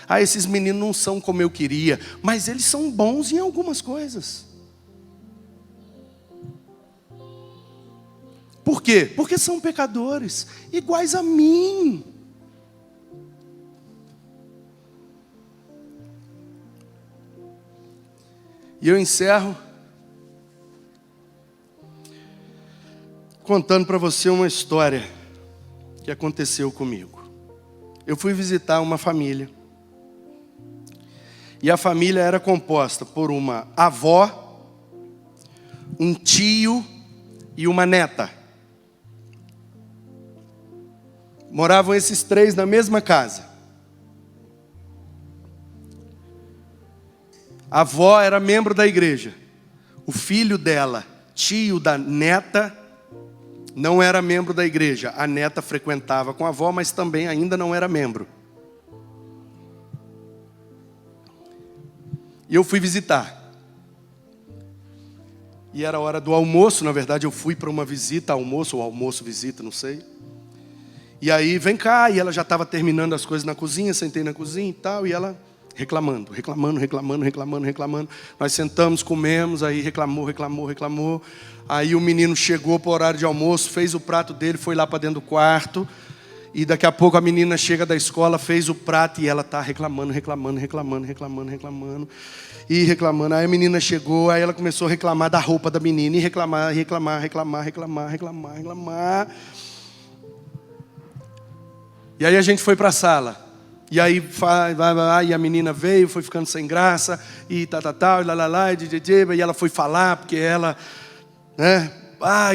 Ah, esses meninos não são como eu queria, mas eles são bons em algumas coisas. Por quê? Porque são pecadores, iguais a mim. E eu encerro contando para você uma história que aconteceu comigo. Eu fui visitar uma família. E a família era composta por uma avó, um tio e uma neta. Moravam esses três na mesma casa. A avó era membro da igreja. O filho dela, tio da neta, não era membro da igreja. A neta frequentava com a avó, mas também ainda não era membro. E eu fui visitar. E era hora do almoço, na verdade eu fui para uma visita, almoço ou almoço-visita, não sei. E aí, vem cá, e ela já estava terminando as coisas na cozinha, sentei na cozinha e tal, e ela reclamando. Nós sentamos, comemos, aí reclamou. Aí o menino chegou para o horário de almoço, fez o prato dele, foi lá para dentro do quarto, E daqui a pouco a menina chega da escola, fez o prato e ela está reclamando. E reclamando. Aí a menina chegou, aí ela começou a reclamar da roupa da menina. E reclamar. E aí a gente foi para a sala. E aí e a menina veio, foi ficando sem graça. E e ela foi falar, porque ela, né?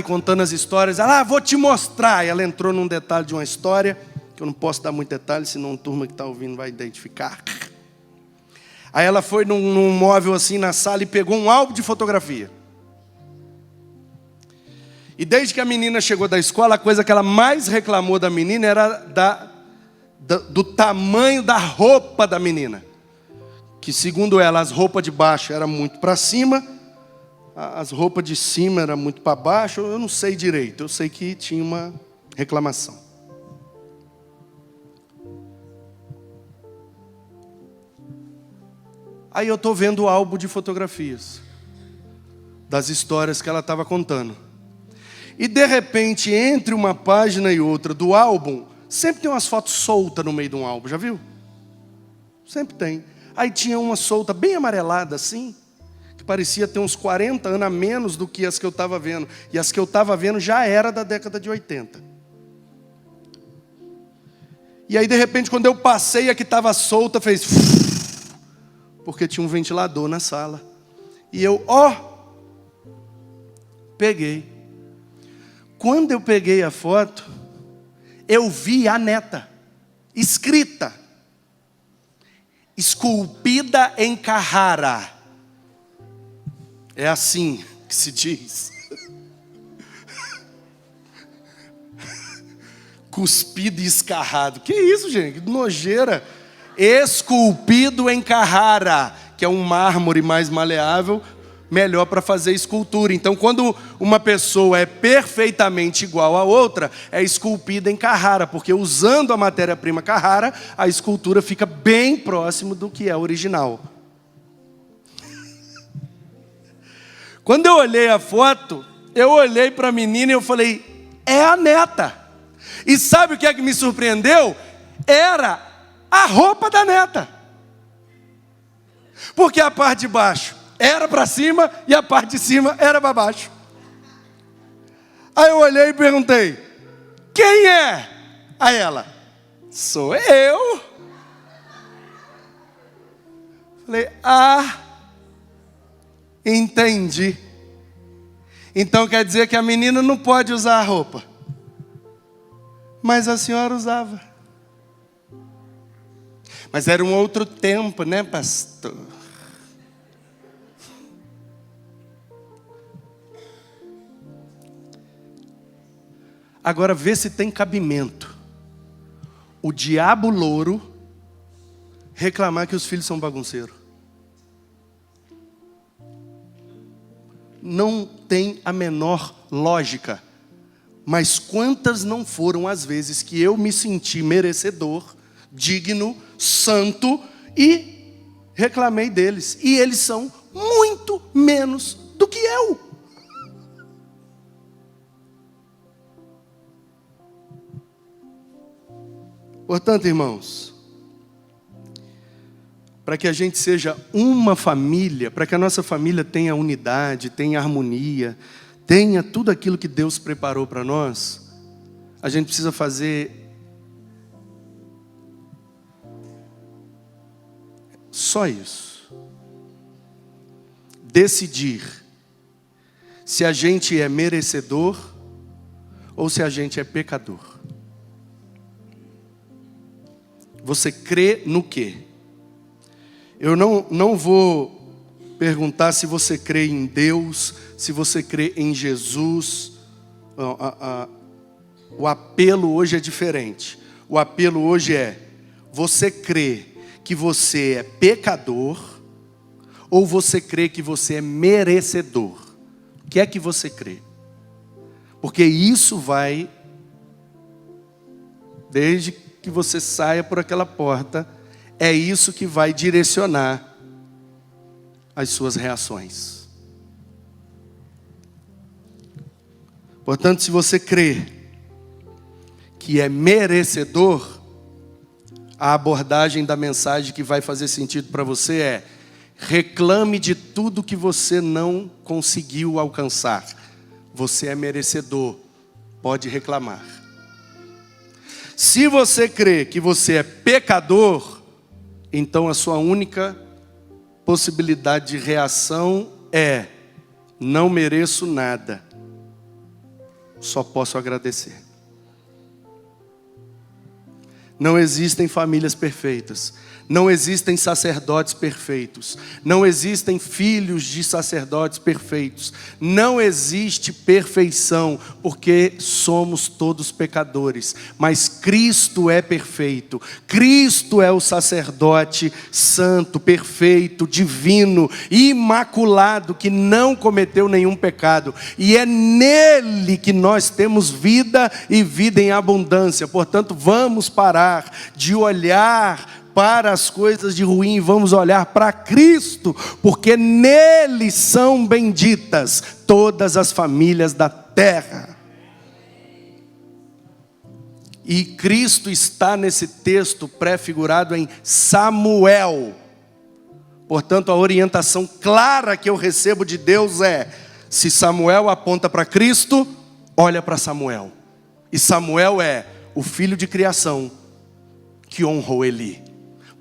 Contando as histórias. Ela, vou te mostrar. E ela entrou num detalhe de uma história, que eu não posso dar muito detalhe, senão a turma que está ouvindo vai identificar. Aí ela foi num móvel assim na sala e pegou um álbum de fotografia. E desde que a menina chegou da escola, a coisa que ela mais reclamou da menina era do tamanho da roupa da menina. Que segundo ela, as roupas de baixo eram muito para cima, as roupas de cima eram muito para baixo. Eu não sei direito, eu sei que tinha uma reclamação. Aí eu estou vendo o álbum de fotografias das histórias que ela estava contando. E de repente, entre uma página e outra do álbum, sempre tem umas fotos soltas no meio de um álbum, já viu? Sempre tem. Aí tinha uma solta bem amarelada assim, que parecia ter uns 40 anos a menos do que as que eu estava vendo. E as que eu estava vendo já era da década de 80. E aí de repente, quando eu passei, a que estava solta fez... porque tinha um ventilador na sala. E eu, peguei. Quando eu peguei a foto, eu vi a neta, escrita, esculpida em Carrara. É assim que se diz. Cuspido e escarrado. Que isso, gente? Que nojeira. Esculpido em Carrara, que é um mármore mais maleável, melhor para fazer escultura. Então, quando uma pessoa é perfeitamente igual a outra, é esculpida em Carrara, porque usando a matéria-prima Carrara, a escultura fica bem próximo do que é original. Quando eu olhei a foto, eu olhei para a menina e eu falei, é a neta. E sabe o que é que me surpreendeu? Era a roupa da neta. Porque a parte de baixo era para cima e a parte de cima era para baixo. Aí eu olhei e perguntei, quem é? Aí ela, sou eu. Falei, entendi. Então quer dizer que a menina não pode usar a roupa. Mas a senhora usava. Mas era um outro tempo, né, pastor? Agora vê se tem cabimento. O diabo louro reclamar que os filhos são bagunceiros. Não tem a menor lógica. Mas quantas não foram as vezes que eu me senti merecedor, digno, santo e reclamei deles. E eles são muito menos do que eu. Portanto, irmãos, para que a gente seja uma família, para que a nossa família tenha unidade, tenha harmonia, tenha tudo aquilo que Deus preparou para nós, a gente precisa fazer só isso. Decidir se a gente é merecedor ou se a gente é pecador. Você crê no quê? Eu não vou perguntar se você crê em Deus, se você crê em Jesus. O apelo hoje é diferente. O apelo hoje é, você crê que você é pecador ou você crê que você é merecedor? O que é que você crê? Porque isso vai, desde que você saia por aquela porta, é isso que vai direcionar as suas reações. Portanto, se você crê que que é merecedor, a abordagem da mensagem que vai fazer sentido para você é: reclame de tudo que você não conseguiu alcançar. Você é merecedor, pode reclamar. Se você crê que você é pecador, então a sua única possibilidade de reação é: não mereço nada, só posso agradecer. Não existem famílias perfeitas, não existem sacerdotes perfeitos, não existem filhos de sacerdotes perfeitos, não existe perfeição, porque somos todos pecadores, mas Cristo é perfeito, Cristo é o sacerdote santo, perfeito, divino, imaculado, que não cometeu nenhum pecado, e é nele que nós temos vida e vida em abundância. Portanto, vamos parar de olhar para as coisas de ruim e vamos olhar para Cristo, porque nele são benditas todas as famílias da terra. E Cristo está nesse texto pré-figurado em Samuel. Portanto, a orientação clara que eu recebo de Deus é: se Samuel aponta para Cristo, olha para Samuel. E Samuel é o filho de criação que honrou Eli.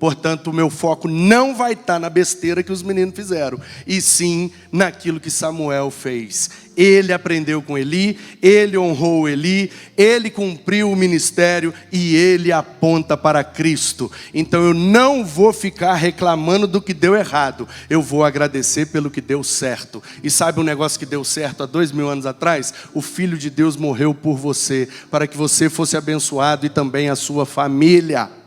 Portanto, o meu foco não vai estar na besteira que os meninos fizeram, e sim naquilo que Samuel fez. Ele aprendeu com Eli, ele honrou Eli, ele cumpriu o ministério e ele aponta para Cristo. Então eu não vou ficar reclamando do que deu errado, eu vou agradecer pelo que deu certo. E sabe um negócio que deu certo há 2000 anos atrás? O Filho de Deus morreu por você, para que você fosse abençoado e também a sua família.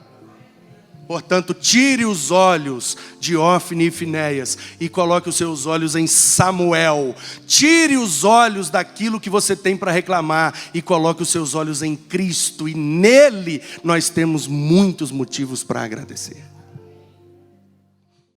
Portanto, tire os olhos de Ofni e Finéias e coloque os seus olhos em Samuel. Tire os olhos daquilo que você tem para reclamar e coloque os seus olhos em Cristo. E nele nós temos muitos motivos para agradecer.